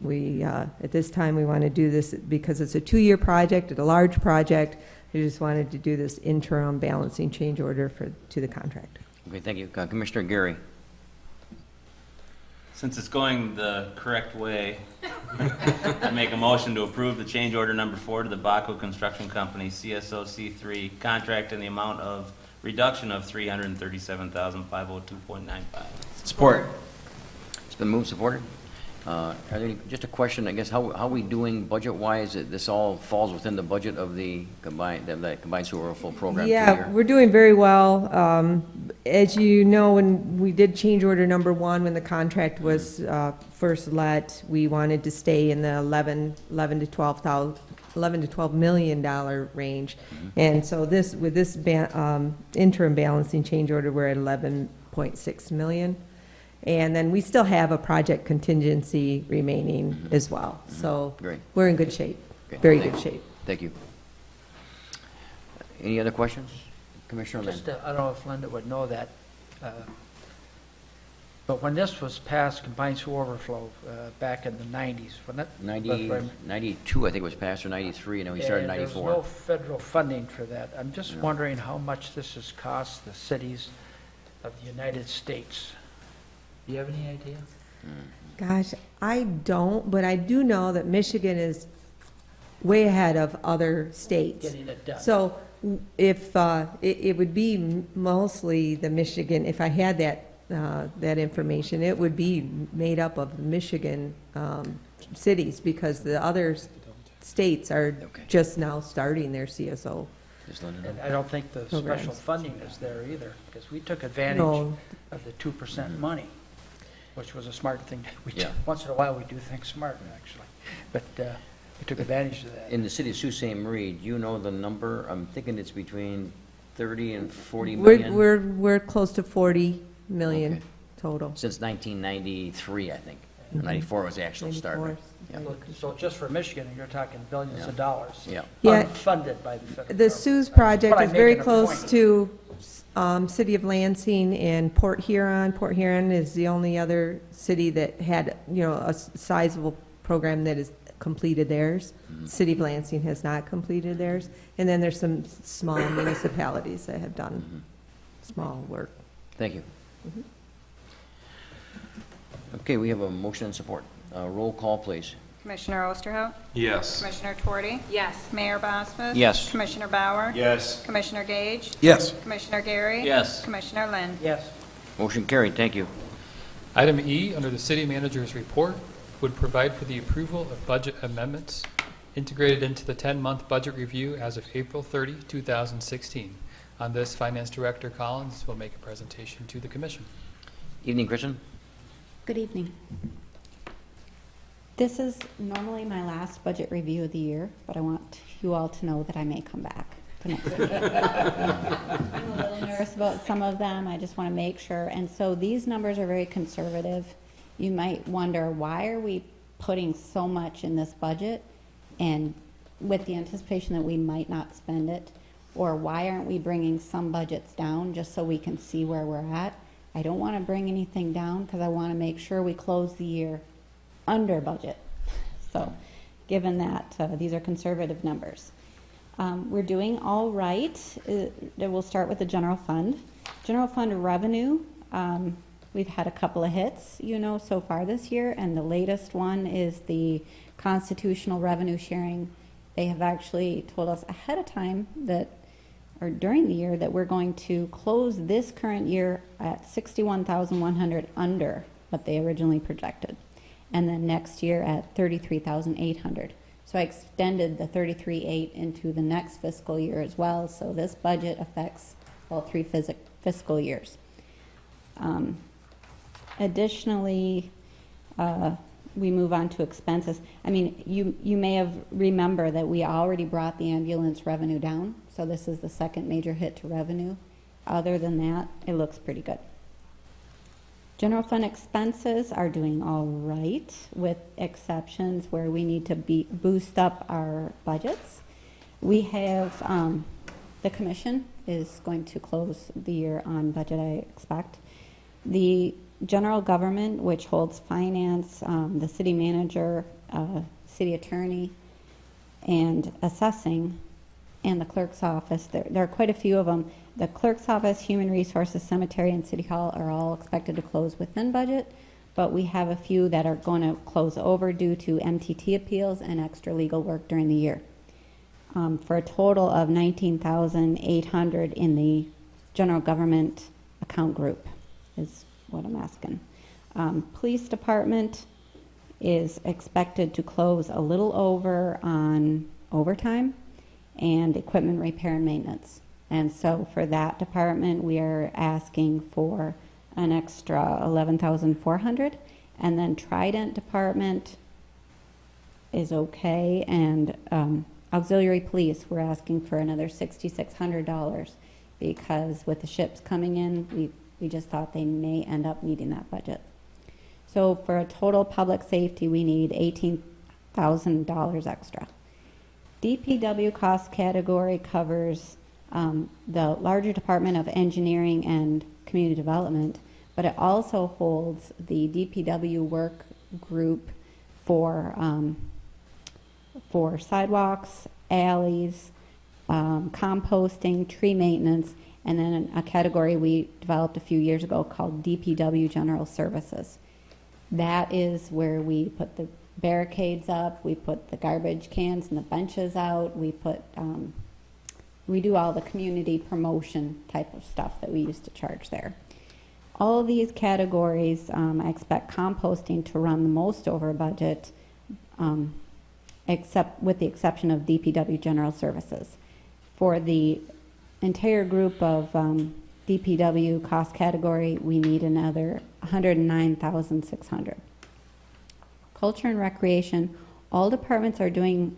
we, at this time, we want to do this because it's a 2-year project, it's a large project. We just wanted to do this interim balancing change order to the contract. Okay, thank you. Commissioner Gary? Since it's going the correct way, I make a motion to approve the change order number 4 to the Baco Construction Company CSO C3 contract in the amount of reduction of $337,502.95. Support. It's been moved, supported. Are there any, just a question, I guess, how are we doing budget-wise? This all falls within the budget of the combined sewer overflow program? Yeah, we're doing very well. As you know, when we did change order number 1, when the contract was first let, we wanted to stay in the $11 to $12 million range. And so with this interim balancing change order, we're at 11.6 million. And then we still have a project contingency remaining as well. So Great. we're in good shape, Okay. very good shape. Thank you. Any other questions? Commissioner Lynn? Just, I don't know if Linda would know that, but when this was passed, combined sewer overflow, back in the 90s, wasn't it? 92, I think it was passed, or 93, and then we started in And 94. there was no federal funding for that. I'm just wondering how much this has cost the cities of the United States. Do you have any idea? Gosh, I don't, but I do know that Michigan is way ahead of other states. Getting it done. So if, it would be mostly the Michigan, if I had that information, it would be made up of Michigan cities, because the other states are just now starting their CSO. Just let it know. And I don't think the special Programs. funding is there either, because we took advantage No. of the 2% money, which was a smart thing. Yeah. Once in a while, we do things smart, actually. But we took advantage of that. In the city of Sault Ste. Marie, do you know the number? I'm thinking it's between 30 and 40 million. We're close to 40 million Okay. total. Since 1993, I think. 94 was the actual start. 94. Yeah. So just for Michigan, you're talking billions Yeah. of dollars. Yeah. Yeah. Unfunded by the federal The government. Sue's project But I'm is very making a close point. to City of Lansing and Port Huron. Port Huron is the only other city that had, a sizable program that has completed theirs. City of Lansing has not completed theirs. And then there's some small municipalities that have done small work. Thank you. Okay, we have a motion and support. Roll call, please. Commissioner Osterhout? Yes. Commissioner Tuardi? Yes. Mayor Bospas? Yes. Commissioner Bauer? Yes. Commissioner Gage? Yes. Commissioner Gary? Yes. Commissioner Lynn? Yes. Motion carried. Thank you. Item E, under the city manager's report, would provide for the approval of budget amendments integrated into the 10-month budget review as of April 30, 2016. On this, Finance Director Collins will make a presentation to the commission. Evening, Kristen. Good evening. This is normally my last budget review of the year, but I want you all to know that I may come back to next week. I'm a little nervous about some of them. I just want to make sure. And so these numbers are very conservative. You might wonder, why are we putting so much in this budget and with the anticipation that we might not spend it? Or why aren't we bringing some budgets down just so we can see where we're at? I don't want to bring anything down because I want to make sure we close the year under budget. So given that these are conservative numbers. We're doing all right. We'll start with the general fund. General fund revenue, we've had a couple of hits, so far this year, and the latest one is the constitutional revenue sharing. They have actually told us ahead of time that, or during the year, that we're going to close this current year at 61,100 under what they originally projected, and then next year at 33,800. So I extended the 33.8 into the next fiscal year as well. So this budget affects all three fiscal years. Additionally, we move on to expenses. I mean, you may have remember that we already brought the ambulance revenue down. So this is the second major hit to revenue. Other than that, it looks pretty good. General fund expenses are doing all right, with exceptions where we need to boost up our budgets. We have, the commission is going to close the year on budget, I expect. The general government, which holds finance, the city manager, city attorney, and assessing, and the clerk's office, there are quite a few of them. The clerk's office, human resources, cemetery, and city hall are all expected to close within budget, but we have a few that are going to close over due to MTT appeals and extra legal work during the year. For a total of 19,800 in the general government account group is what I'm asking. Police department is expected to close a little over on overtime and equipment repair and maintenance. And so for that department, we are asking for an extra 11,400. And then Trident department is okay. And auxiliary police, we're asking for another $6,600 because with the ships coming in, we just thought they may end up needing that budget. So for a total public safety, we need $18,000 extra. DPW cost category covers the larger Department of Engineering and Community Development, but it also holds the DPW work group for sidewalks, alleys, composting, tree maintenance, and then a category we developed a few years ago called DPW General Services. That is where we put the barricades up, we put the garbage cans and the benches out, we do all the community promotion type of stuff that we used to charge there. All of these categories, I expect composting to run the most over budget, except with the exception of DPW General Services. For the entire group of DPW cost category, we need another $109,600. Culture and recreation, all departments are doing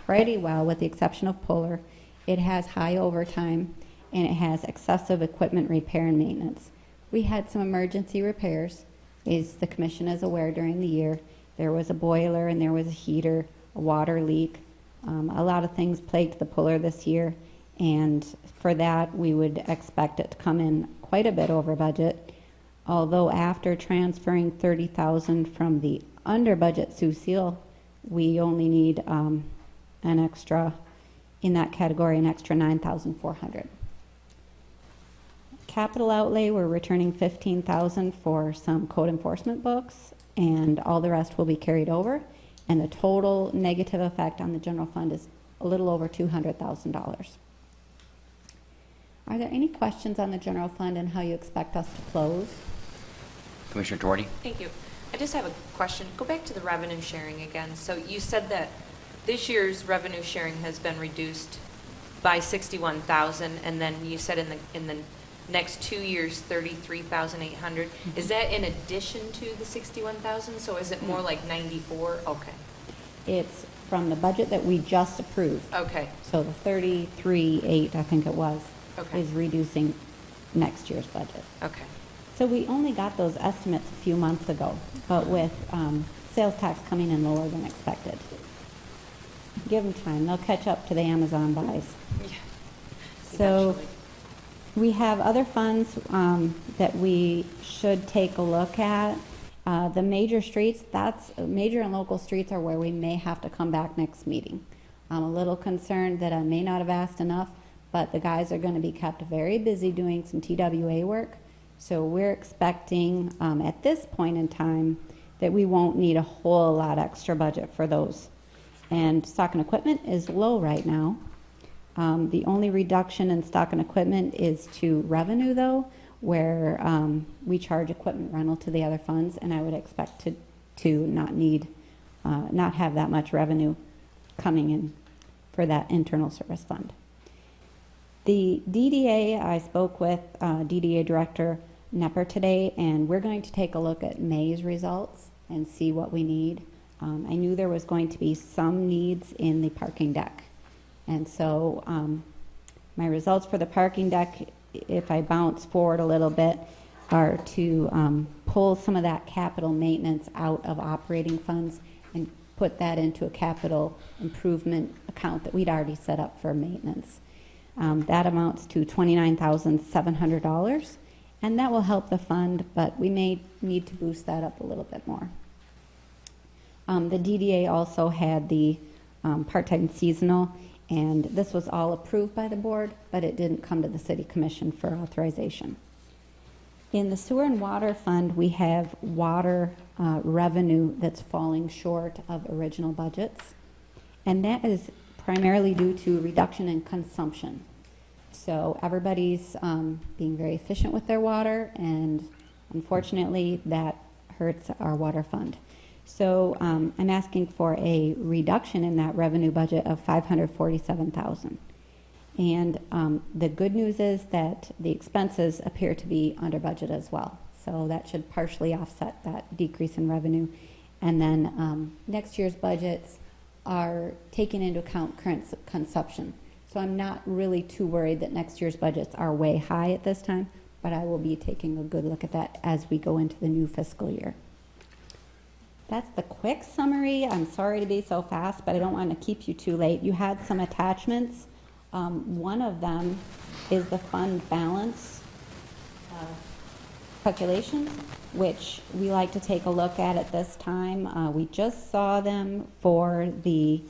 pretty well with the exception of Puller. It has high overtime and it has excessive equipment repair and maintenance. We had some emergency repairs, as the commission is aware, during the year. There was a boiler and there was a heater, a water leak. A lot of things plagued the Puller this year, and for that we would expect it to come in quite a bit over budget. Although after transferring $30,000 from the under budget Sioux Seal, we only need an extra, in that category, an extra $9,400. Capital outlay, we're returning $15,000 for some code enforcement books, and all the rest will be carried over. And the total negative effect on the general fund is a little over $200,000. Are there any questions on the general fund and how you expect us to close? Commissioner Doherty? Thank you. I just have a question. Go back to the revenue sharing again. So you said that this year's revenue sharing has been reduced by $61,000, and then you said in the next 2 years, 33,800. Is that in addition to the 61,000? So is it more like 94? Okay. It's from the budget that we just approved. Okay. So the 33.8, I think it was, Okay. is reducing next year's budget. Okay. So we only got those estimates a few months ago, but with sales tax coming in lower than expected. Give them time, they'll catch up to the Amazon buys. Yeah. So Eventually. we have other funds that we should take a look at. The major streets, major and local streets are where we may have to come back next meeting. I'm a little concerned that I may not have asked enough, but the guys are going to be kept very busy doing some TWA work. So we're expecting at this point in time that we won't need a whole lot extra budget for those. And stock and equipment is low right now. The only reduction in stock and equipment is to revenue, though, where we charge equipment rental to the other funds, and I would expect to not have that much revenue coming in for that internal service fund. The DDA, I spoke with DDA Director Nepper today, and we're going to take a look at May's results and see what we need. I knew there was going to be some needs in the parking deck. And so my results for the parking deck, if I bounce forward a little bit, are to pull some of that capital maintenance out of operating funds and put that into a capital improvement account that we'd already set up for maintenance. That amounts to $29,700, and that will help the fund, but we may need to boost that up a little bit more. The DDA also had the part-time seasonal, and this was all approved by the board, but it didn't come to the city commission for authorization. In the sewer and water fund, we have water revenue that's falling short of original budgets, and that is primarily due to reduction in consumption. So everybody's being very efficient with their water, and unfortunately that hurts our water fund. So I'm asking for a reduction in that revenue budget of $547,000. And the good news is that the expenses appear to be under budget as well. So that should partially offset that decrease in revenue. And then next year's budgets are taking into account current consumption. So I'm not really too worried that next year's budgets are way high at this time, but I will be taking a good look at that as we go into the new fiscal year. That's the quick summary. I'm sorry to be so fast, but I don't want to keep you too late. You had some attachments. One of them is the fund balance calculations, which we like to take a look at this time. We just saw them for the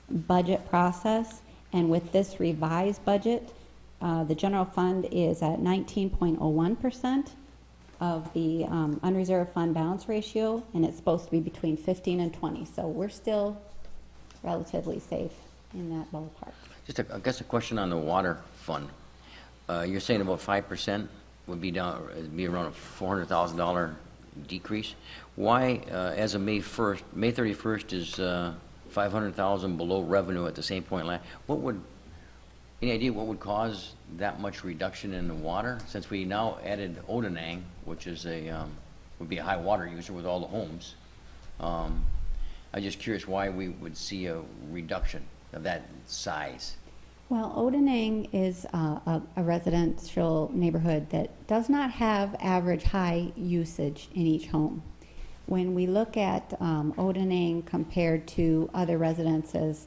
budget process, and with this revised budget, the general fund is at 19.01% of the unreserved fund balance ratio, and it's supposed to be between 15 and 20. So we're still relatively safe in that ballpark. Just, I guess, a question on the water fund. You're saying about 5% would be around a $400,000 decrease. Why, as of May 31st, is $500,000 below revenue at the same point last? Any idea what would cause that much reduction in the water? Since we now added Odenang, which is would be a high water user with all the homes. I'm just curious why we would see a reduction of that size. Well, Odenang is a residential neighborhood that does not have average high usage in each home. When we look at Odenang compared to other residences,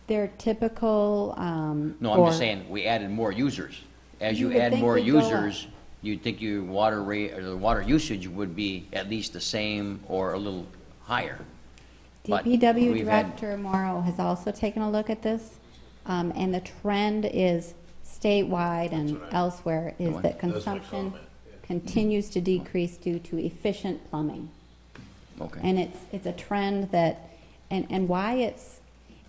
they're typical. No, I'm just saying we added more users. As you add more users, you'd think your water rate or the water usage would be at least the same or a little higher. DPW Director Morrow has also taken a look at this, and the trend is statewide and elsewhere is that consumption continues to decrease due to efficient plumbing. Okay. And it's a trend that, and why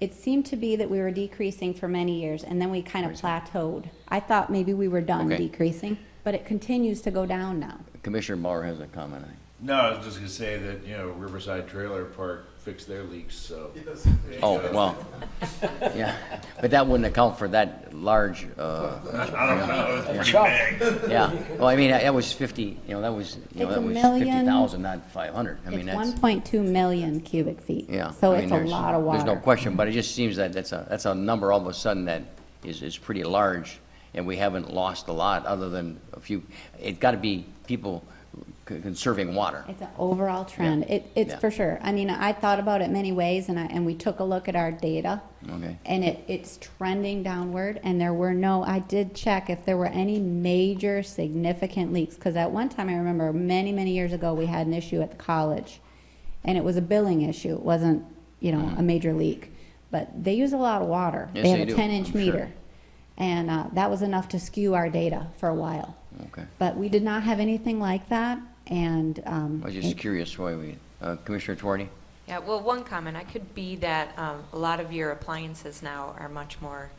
it seemed to be that we were decreasing for many years, and then we kind of plateaued. I thought maybe we were done decreasing, but it continues to go down now. Commissioner Bauer has a comment. No, I was just gonna say that, Riverside Trailer Park fixed their leaks, so. Oh, well, yeah, but that wouldn't account for that large, I don't know, it was pretty big. yeah. Well, I mean, that was 50, that was, It's that a was million- 50,000, not 500. I mean, It's that's, 1.2 million cubic feet. yeah. So I mean, it's a there's- lot of water. There's no question, but it just seems that that's a number all of a sudden that is pretty large, and we haven't lost a lot other than a few. It's got to be people conserving water. It's an overall trend. Yeah. It's Yeah. for sure. I mean, I thought about it many ways, and we took a look at our data, Okay. and it's trending downward. And I did check if there were any major significant leaks, because at one time I remember many, many years ago we had an issue at the college, and it was a billing issue. It wasn't, a major leak, but they use a lot of water. Yes, they have they a do. 10-inch I'm sure. meter, and that was enough to skew our data for a while. Okay. But we did not have anything like that, and I was just curious why Commissioner Twardy? Yeah, well, one comment, I could be that a lot of your appliances now are much more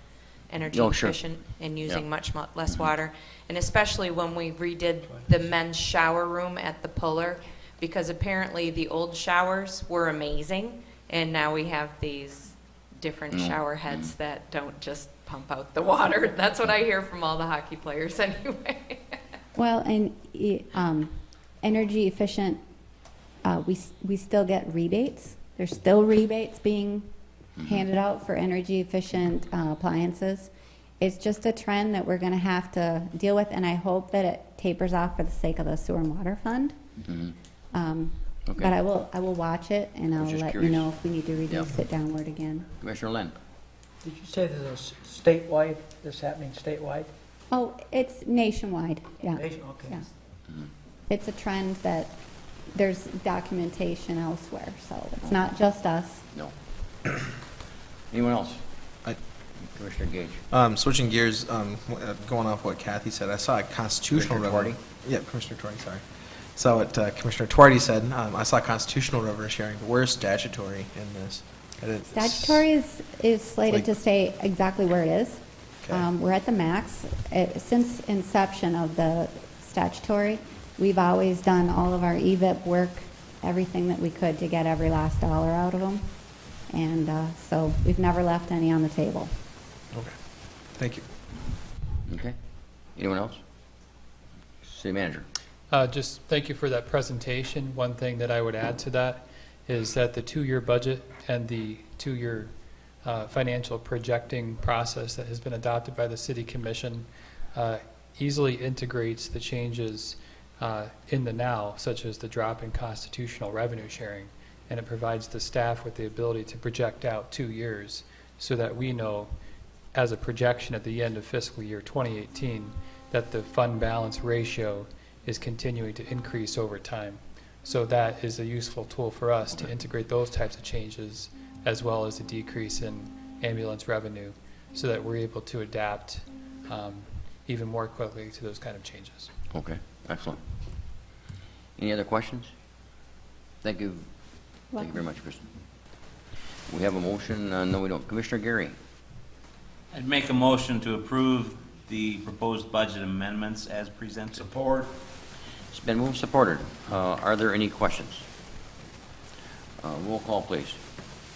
energy Oh, sure. efficient and using Yeah. much less water. And especially when we redid the men's shower room at the Puller, because apparently the old showers were amazing, and now we have these different shower heads that don't just pump out the water. That's what I hear from all the hockey players anyway. well, and energy efficient, we still get rebates. There's still rebates being handed out for energy efficient appliances. It's just a trend that we're going to have to deal with, and I hope that it tapers off for the sake of the sewer and water fund. Okay. But I will watch it, and I'll was just let you curious. know if we need to reduce it downward again. Commissioner Lynn? Did you say this is statewide, this happening statewide? Oh, it's nationwide, yeah. Okay. Yeah. It's a trend that there's documentation elsewhere, so it's not just us. No. Anyone else? I- Commissioner Gage? Switching gears, going off what Kathy said, I saw a constitutional Commissioner revenue. Yeah, Commissioner Twardy, sorry. So what Commissioner Twardy said, I saw constitutional revenue sharing. Where's statutory in this? Statutory is slated like- to stay exactly where it is. Okay. We're at the max. Since inception of the statutory, we've always done all of our EVIP work, everything that we could to get every last dollar out of them. And so we've never left any on the table. Okay. Thank you. Okay. Anyone else? City Manager? Just thank you for that presentation. One thing that I would add to that is that the two-year budget and the two-year financial projecting process that has been adopted by the City Commission easily integrates the changes in the now, such as the drop in constitutional revenue sharing, and it provides the staff with the ability to project out 2 years so that we know, as a projection at the end of fiscal year 2018, that the fund balance ratio is continuing to increase over time. So that is a useful tool for us to integrate those types of changes, as well as a decrease in ambulance revenue, so that we're able to adapt even more quickly to those kind of changes. Okay, excellent. Any other questions? Thank you. Thank you very much, Kristen. We have a motion. No, we don't. Commissioner Gary? I'd make a motion to approve the proposed budget amendments as presented. Support. It's been moved and supported. Are there any questions? Roll call, please.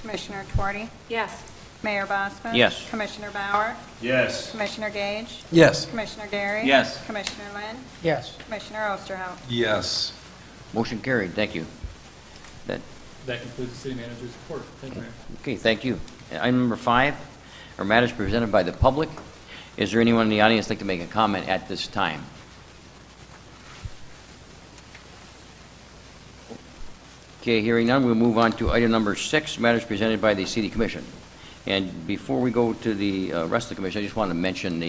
Commissioner Twardy? Yes. Mayor Bosman? Yes. Commissioner Bauer? Yes. Commissioner Gage? Yes. Commissioner Gary? Yes. Commissioner Lynn? Yes. Commissioner Osterhout? Yes. Motion carried. Thank you. That concludes the City Manager's report. Thank you, Mayor. Okay, thank you. Item number 5 are matters presented by the public. Is there anyone in the audience like to make a comment at this time? Okay, hearing none, we'll move on to item number 6, matters presented by the City Commission. And before we go to the rest of the commission, I just want to mention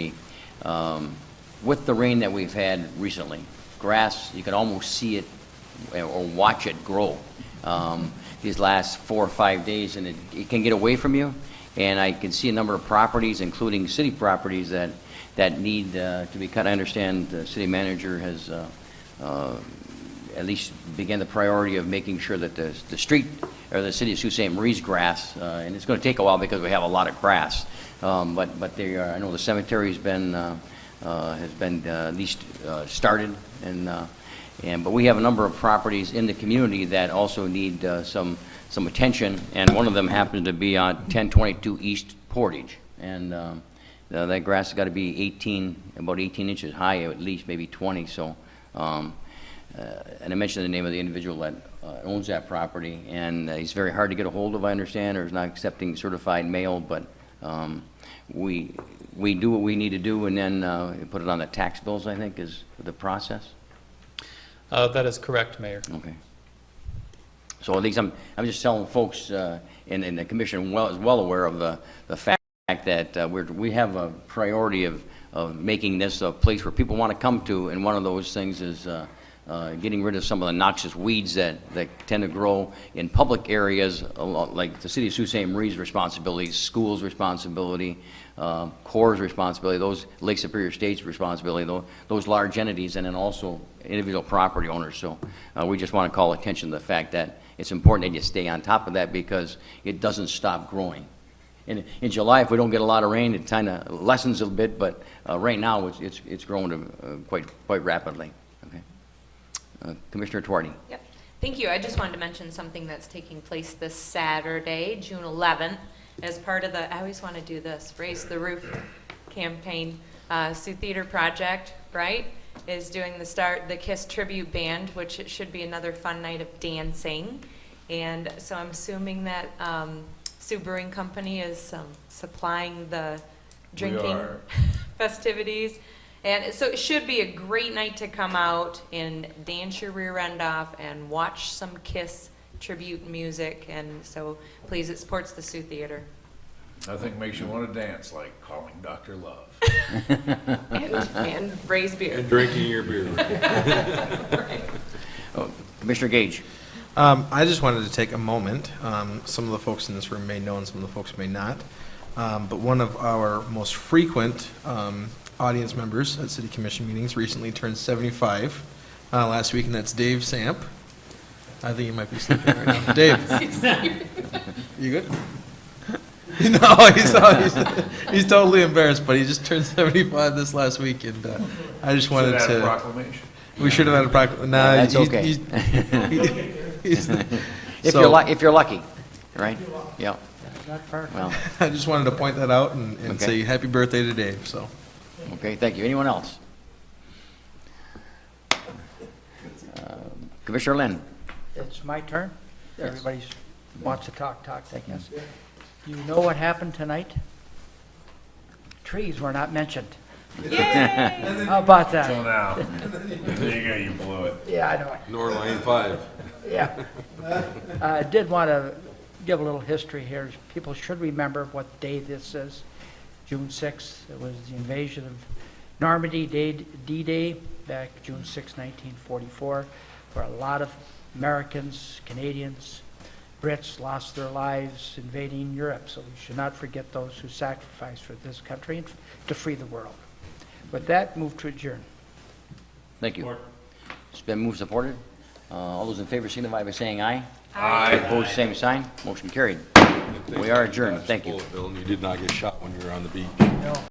with the rain that we've had recently, grass, you can almost see it or watch it grow these last 4 or 5 days, and it can get away from you. And I can see a number of properties, including city properties, that need to be cut. I understand the city manager has at least began the priority of making sure that the street, or the city of Sault Ste. Marie's grass, and it's going to take a while because we have a lot of grass, but they are, I know the cemetery has been at least started, and But we have a number of properties in the community that also need some attention, and one of them happens to be on 1022 East Portage. And that grass has got to be about 18 inches high, at least, maybe 20. So, and I mentioned the name of the individual that owns that property, and he's very hard to get a hold of, I understand, or is not accepting certified mail. But we do what we need to do, and then put it on the tax bills, I think, is the process. That is correct, Mayor. Okay. So at least I'm just telling folks, and the commission is well aware of the fact that we have a priority of making this a place where people want to come to, and one of those things is getting rid of some of the noxious weeds that tend to grow in public areas, like the city of Sault Ste. Marie's responsibility, schools' responsibility, Corps' responsibility, those Lake Superior State's responsibility, those large entities, and then also individual property owners. So we just want to call attention to the fact that it's important that you stay on top of that, because it doesn't stop growing. In July, if we don't get a lot of rain, it kind of lessens a bit, but right now it's growing quite rapidly. Okay. Commissioner Tuardi. Yep. Thank you. I just wanted to mention something that's taking place this Saturday, June 11th, as part of the, I always want to do this, Raise the Roof campaign. Sioux Theater Project, right, is doing the KISS Tribute Band, which it should be another fun night of dancing. And so I'm assuming that Sioux Brewing Company is supplying the drinking festivities. And so it should be a great night to come out and dance your rear end off and watch some KISS tribute music. And so please, it supports the Sioux Theater. Nothing makes you want to dance like calling Dr. Love. and raise beer. And drinking your beer. Right. Oh, Commissioner Gage. I just wanted to take a moment. Some of the folks in this room may know and some of the folks may not. But one of our most frequent audience members at City Commission meetings recently turned 75 last week, and that's Dave Samp. I think he might be sleeping right now. Dave, you good? No, he's totally embarrassed, but he just turned 75 this last week, and I just wanted to. Proclamation. We should have had a proclamation. Nah, that's okay. If you're lucky, right? Yeah. Not far. Well, I just wanted to point that out and Okay. say happy birthday to Dave. So. okay, thank you. Anyone else? Commissioner Lynn. It's my turn. Everybody wants to talk, I guess. You know what happened tonight? Trees were not mentioned. Yay! How about that? So now, there you go, you blew it. Yeah, I know it. Nor Lane 5. Yeah. I did want to give a little history here. People should remember what day this is. June 6th, it was the invasion of Normandy, D-Day, back June 6, 1944, where a lot of Americans, Canadians, Brits lost their lives invading Europe. So we should not forget those who sacrificed for this country and to free the world. With that, move to adjourn. Thank you. It's been moved, supported. All those in favor signify by saying aye. Aye. Opposed, same sign. Motion carried. We are adjourned. Thank you. Bill, and you did not get shot when you were on the beach. No.